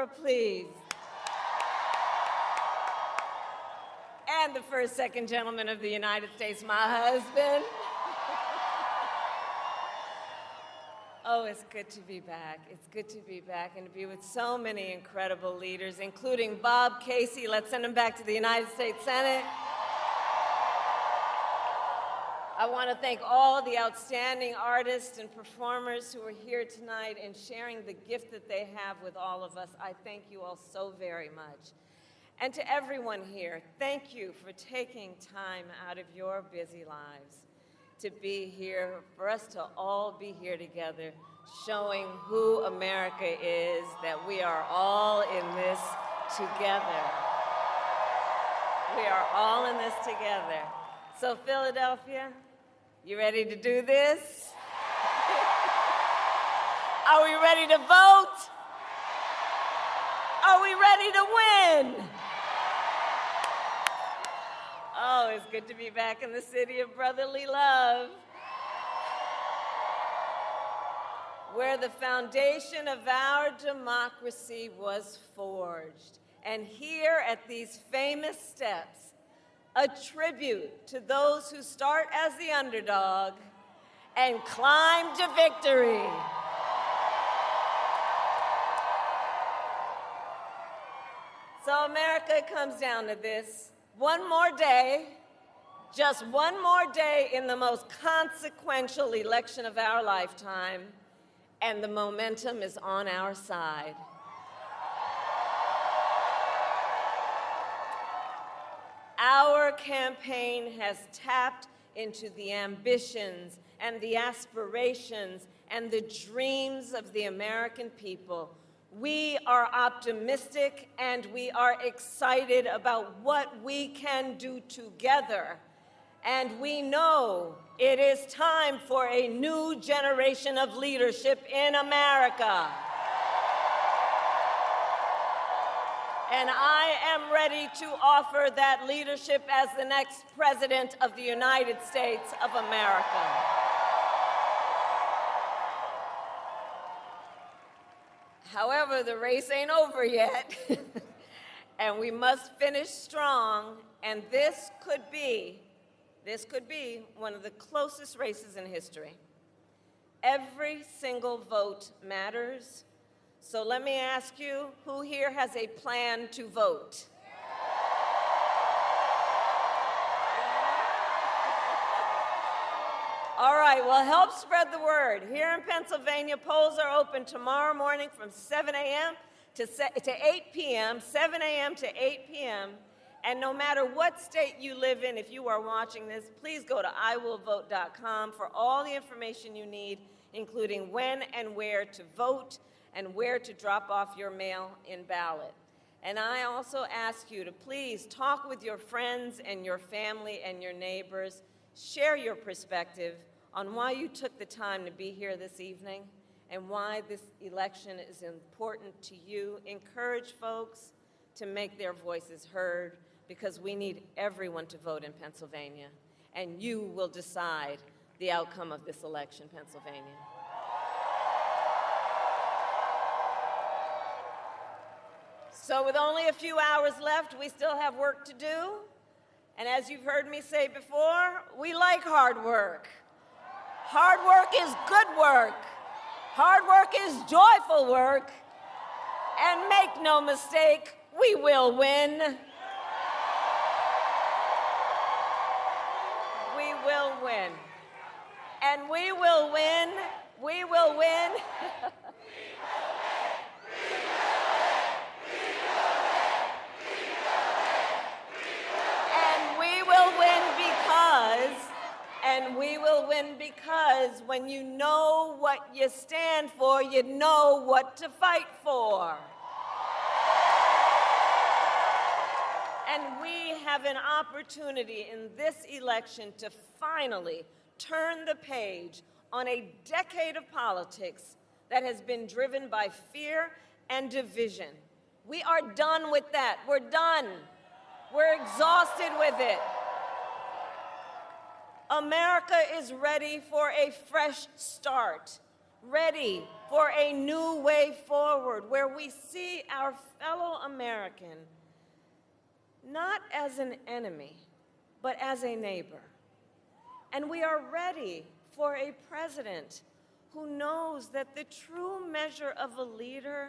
Oprah, please. And the first, second gentleman of the United States, my husband. Oh, it's good to be back. It's good to be back and to be with so many incredible leaders, including Bob Casey. Let's send him back to the United States Senate. I want to thank all the outstanding artists and performers who are here tonight and sharing the gift that they have with all of us. I thank you all so very much. And to everyone here, thank you for taking time out of your busy lives to be here, for us to all be here together, showing who America is, that we are all in this together. We are all in this together. So Philadelphia, you ready to do this? Are we ready to vote? Are we ready to win? Oh, it's good to be back in the city of brotherly love, where the foundation of our democracy was forged. And here at these famous steps, a tribute to those who start as the underdog and climb to victory. So America, it comes down to this. One more day, just one more day in the most consequential election of our lifetime, and the momentum is on our side. Our campaign has tapped into the ambitions and the aspirations and the dreams of the American people. We are optimistic and we are excited about what we can do together. And we know it is time for a new generation of leadership in America. And I am ready to offer that leadership as the next President of the United States of America. However, the race ain't over yet, and we must finish strong, and this could be one of the closest races in history. Every single vote matters, so let me ask you, who here has a plan to vote? All right, well, help spread the word. Here in Pennsylvania, polls are open tomorrow morning from 7 a.m. to 8 p.m., 7 a.m. to 8 p.m., and no matter what state you live in, if you are watching this, please go to iwillvote.com for all the information you need, including when and where to vote and where to drop off your mail-in ballot. And I also ask you to please talk with your friends and your family and your neighbors. Share your perspective on why you took the time to be here this evening and why this election is important to you. Encourage folks to make their voices heard, because we need everyone to vote in Pennsylvania, and you will decide the outcome of this election, Pennsylvania. So with only a few hours left, we still have work to do. And as you've heard me say before, we like hard work. Hard work is good work. Hard work is joyful work. And make no mistake, we will win. We will win. And we will win. We will win. And we will win because when you know what you stand for, you know what to fight for. And we have an opportunity in this election to finally turn the page on a decade of politics that has been driven by fear and division. We are done with that. We're done. We're exhausted with it. America is ready for a fresh start. ready for a new way forward where we see our fellow American not as an enemy, but as a neighbor. And we are ready for a president who knows that the true measure of a leader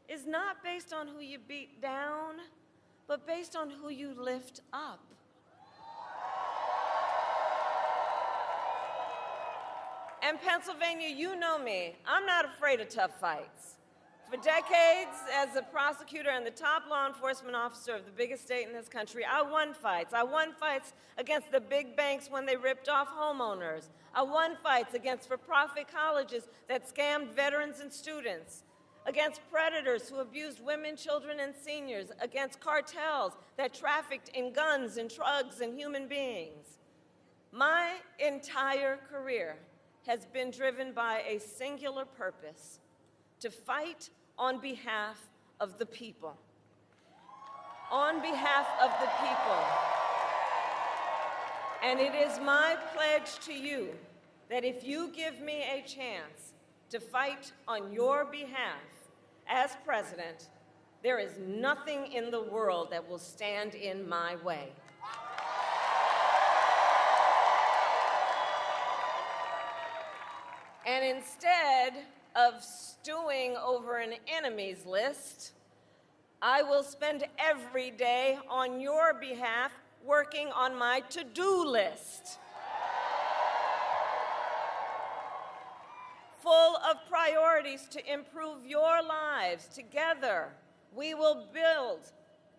is not based on who you beat down, but based on who you lift up. And Pennsylvania, you know me. I'm not afraid of tough fights. For decades, as a prosecutor and the top law enforcement officer of the biggest state in this country, I won fights. I won fights against the big banks when they ripped off homeowners. I won fights against for-profit colleges that scammed veterans and students, against predators who abused women, children, and seniors, against cartels that trafficked in guns and drugs and human beings. My entire career has been driven by a singular purpose: to fight on behalf of the people. On behalf of the people. And it is my pledge to you that if you give me a chance to fight on your behalf as president, there is nothing in the world that will stand in my way. And instead of stewing over an enemy's list, I will spend every day on your behalf working on my to-do list, full of priorities to improve your lives. Together, we will build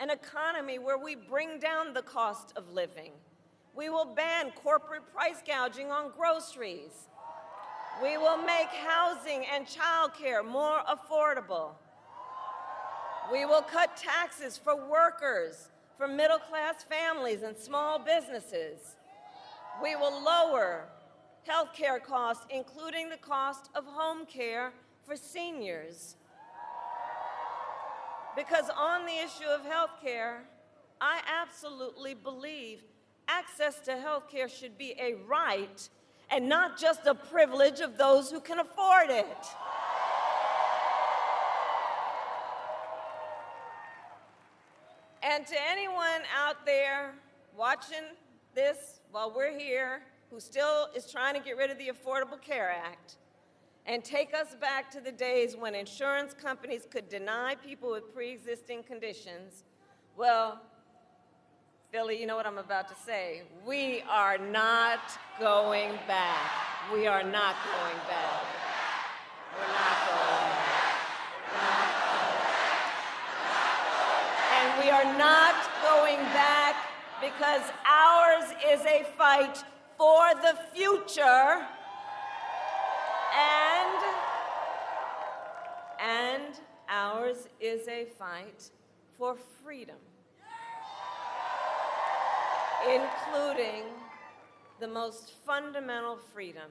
an economy where we bring down the cost of living. We will ban corporate price gouging on groceries. We will make housing and childcare more affordable. We will cut taxes for workers, for middle-class families and small businesses. We will lower health care costs, including the cost of home care for seniors. Because on the issue of health care, I absolutely believe access to health care should be a right and not just a privilege of those who can afford it. And to anyone out there watching this while we're here, who still is trying to get rid of the Affordable Care Act and take us back to the days when insurance companies could deny people with pre-existing conditions, well, Philly, you know what I'm about to say. We are not going back. We are not going back. We're not going back. And we are not going back because ours is a fight for the future and ours is a fight for freedom, including the most fundamental freedom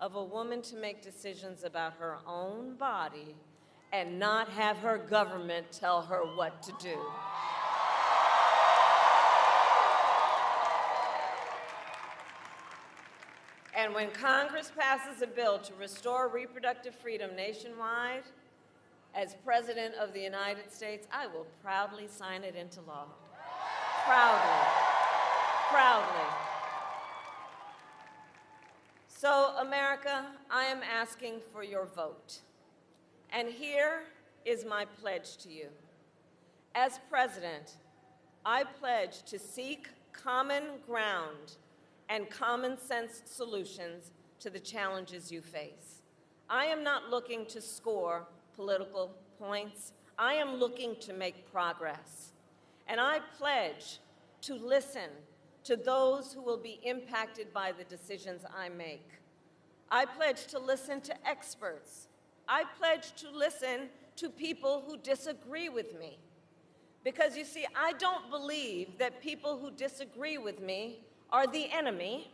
of a woman to make decisions about her own body and not have her government tell her what to do. And when Congress passes a bill to restore reproductive freedom nationwide, as President of the United States, I will proudly sign it into law. Proudly. Proudly. So, America, I am asking for your vote. And here is my pledge to you. As president, I pledge to seek common ground and common sense solutions to the challenges you face. I am not looking to score political points. I am looking to make progress. And I pledge to listen to those who will be impacted by the decisions I make. I pledge to listen to experts. I pledge to listen to people who disagree with me. Because you see, I don't believe that people who disagree with me are the enemy.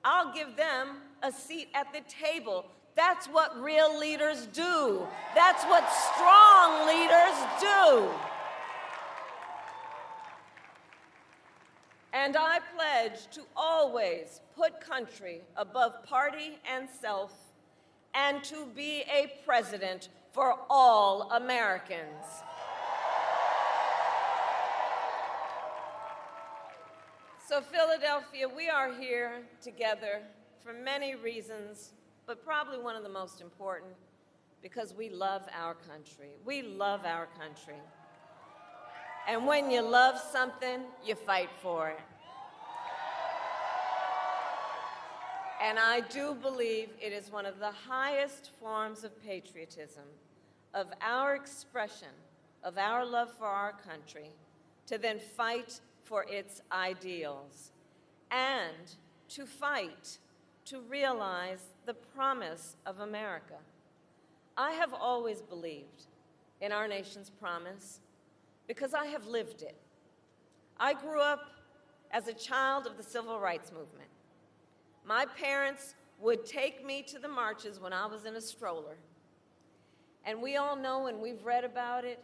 I'll give them a seat at the table. That's what real leaders do. That's what strong leaders do. And I pledge to always put country above party and self, and to be a president for all Americans. So Philadelphia, we are here together for many reasons, but probably one of the most important, because we love our country. We love our country. And when you love something, you fight for it. And I do believe it is one of the highest forms of patriotism, of our expression, of our love for our country, to then fight for its ideals, and to fight to realize the promise of America. I have always believed in our nation's promise because I have lived it. I grew up as a child of the Civil Rights Movement. My parents would take me to the marches when I was in a stroller. And we all know, and we've read about it,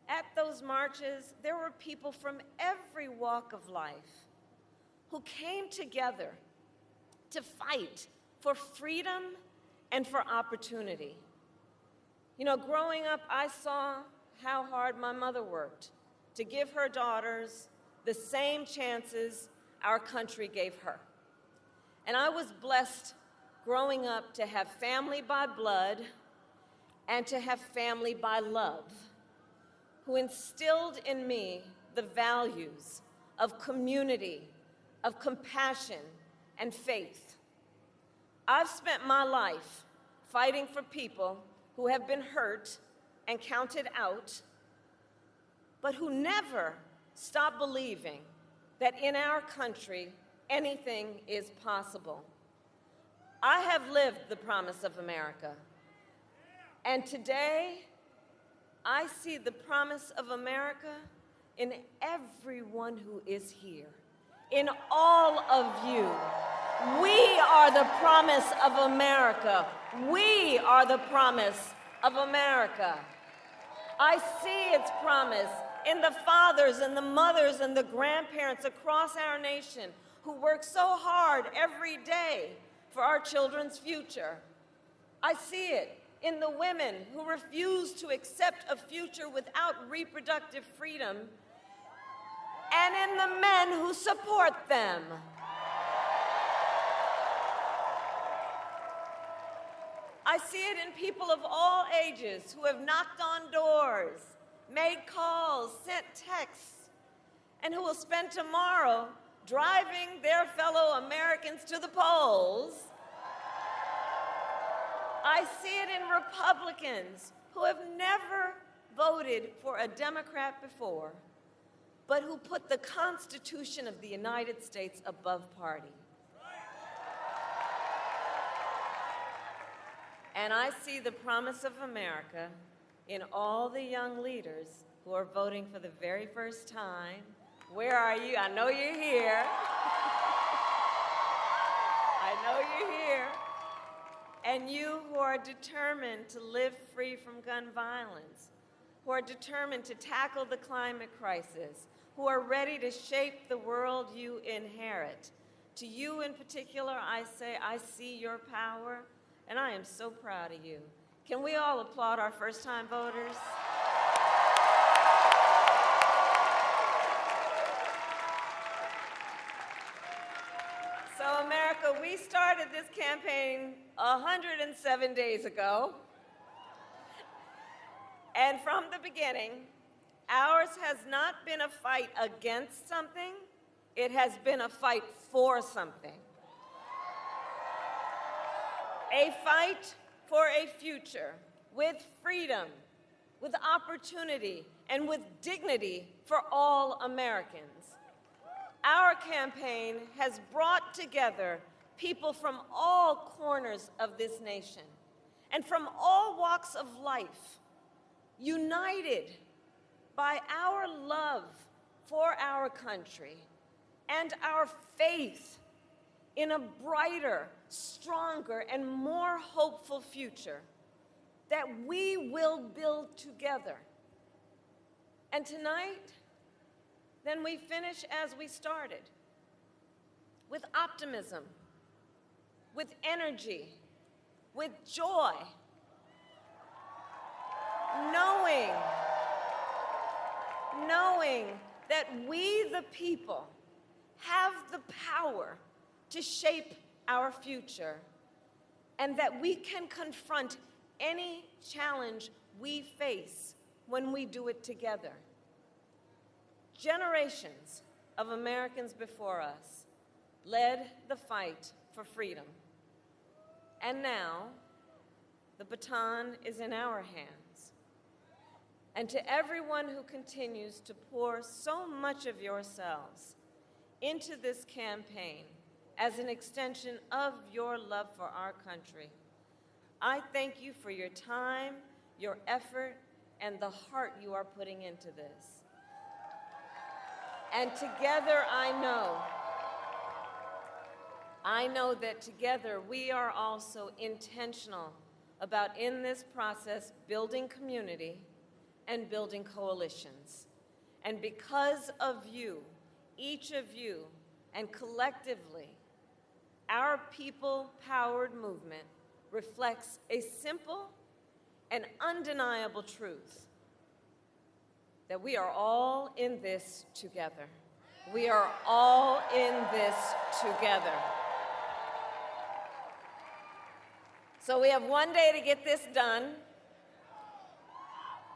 at those marches, there were people from every walk of life who came together to fight for freedom and for opportunity. You know, growing up, I saw how hard my mother worked to give her daughters the same chances our country gave her. And I was blessed growing up to have family by blood and to have family by love, who instilled in me the values of community, of compassion, and faith. I've spent my life fighting for people who have been hurt and counted out, but who never stop believing that in our country, anything is possible. I have lived the promise of America, and today, I see the promise of America in everyone who is here, in all of you. We are the promise of America. We are the promise of America. I see its promise in the fathers and the mothers and the grandparents across our nation who work so hard every day for our children's future. I see it in the women who refuse to accept a future without reproductive freedom, and in the men who support them. I see it in people of all ages who have knocked on doors, made calls, sent texts, and who will spend tomorrow driving their fellow Americans to the polls. I see it in Republicans who have never voted for a Democrat before, but who put the Constitution of the United States above party. And I see the promise of America in all the young leaders who are voting for the very first time. Where are you? I know you're here. I know you're here. And you who are determined to live free from gun violence, who are determined to tackle the climate crisis, who are ready to shape the world you inherit. To you in particular, I say, I see your power, and I am so proud of you. Can we all applaud our first-time voters? So, America, we started this campaign 107 days ago. And from the beginning, ours has not been a fight against something, it has been a fight for something. A fight for a future with freedom, with opportunity, and with dignity for all Americans. Our campaign has brought together people from all corners of this nation and from all walks of life, united by our love for our country and our faith in a brighter, stronger, and more hopeful future that we will build together. And tonight, then we finish as we started, with optimism, with energy, with joy, knowing that we, the people, have the power to shape our future, and that we can confront any challenge we face when we do it together. Generations of Americans before us led the fight for freedom. And now, the baton is in our hands. And to everyone who continues to pour so much of yourselves into this campaign as an extension of your love for our country, I thank you for your time, your effort, and the heart you are putting into this. And together, I know that together we are also intentional about, in this process, building community and building coalitions. And because of you, each of you, and collectively, our people-powered movement reflects a simple and undeniable truth: that we are all in this together. We are all in this together. So we have one day to get this done,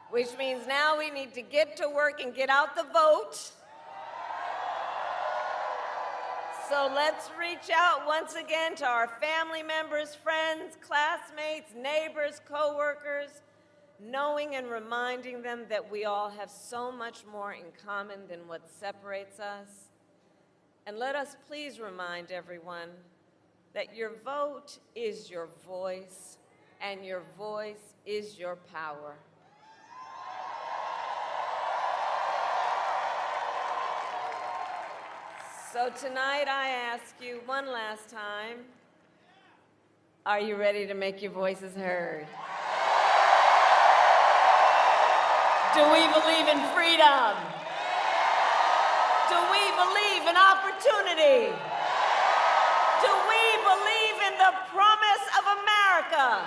which means now we need to get to work and get out the vote. So let's reach out once again to our family members, friends, classmates, neighbors, coworkers, knowing and reminding them that we all have so much more in common than what separates us. And let us please remind everyone that your vote is your voice, and your voice is your power. So tonight I ask you one last time, are you ready to make your voices heard? Do we believe in freedom? Do we believe in opportunity? Do we believe in the promise of America?